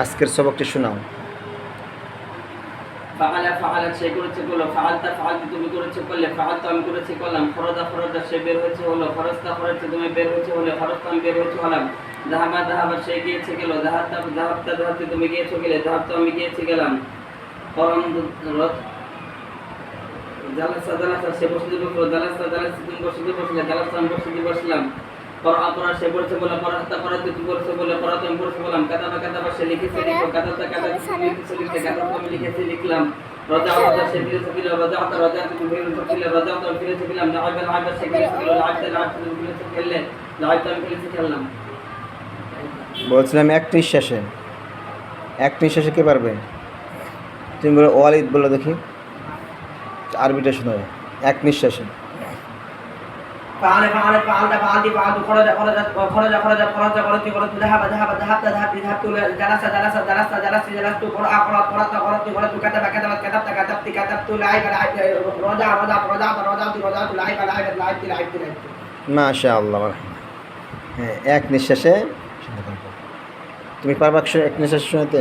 আজকের সবকটি শোনাও। ফাআলা ফাআলাত সে করেছে করলো, ফাআলতা ফাআলতি তুমি করেছো করলে, ফাআলতু আমি করেছি করলাম, খরাজা খরাজা সে বের হয়েছে হলো, খরজতা খরজতা তুমি বের হয়েছে হলে, খরজতা আমি বের হয়েছে হলাম, যাহাবা যাহাবা সে গিয়েছে গেল, যাহাবতা যাহাবতা যাহাবতি তুমি গিয়েছো গেলে, যাহাবতু আমি গিয়েছি গেলাম, করম জালাসা জালাসা সে বসতে বসলো, জালাসা জালাসা তুমি বসতে বসলে, জালাসা আমি বসতে বসলাম, পড়া পড়া সে পড়ছে বলে, পড়াতে পড়াতে তুমি পড়ছে বলে, পড়াতে আমি পড়ছে বললাম, কাদাবা কাদাবা সে লিখেছে লিখো, কাদাতা কাদাতা লিখেছে লিখতে, কাদাতা আমি লিখেছি লিখলাম, রজা রজা সে ফিরেছে ফিরে, রজা রজা তুমি ফিরেছে ফিরে, রজা আমি ফিরেছে ফিরলাম, লাইবা লাইবা সে ফিরেছে ফিরে, লাইবা লাইবা তুমি ফিরেছে খেললে, লাইবা আমি ফিরেছে খেললাম। বলছিলাম এক নিঃশ্বাসে কে পারবে? তুমি বলো ওয়ালিদ, বলো দেখি, আরবিটা শোনো, এক নিঃশ্বাসে। فعل فعل فعلت فعلت فعلت خرج خرج خرج خرج خرجت خرجت خرجت ذهب ذهب ذهبت ذهبت ذهبت جلس جلس جلست جلست جلست قرأ قرأت قرأت قرأت قرأت كتب كتبت كتبت كتبت كتبت لعب لعبت رجع رجعت رجعت رجعت رجعت لعب لعبت لعبت لعبت لعبت। মাশাআল্লাহ। হ্যাঁ, এক নিঃশ্বাসে। তুমি পারবা এক নিঃশ্বাসে শোনাতে?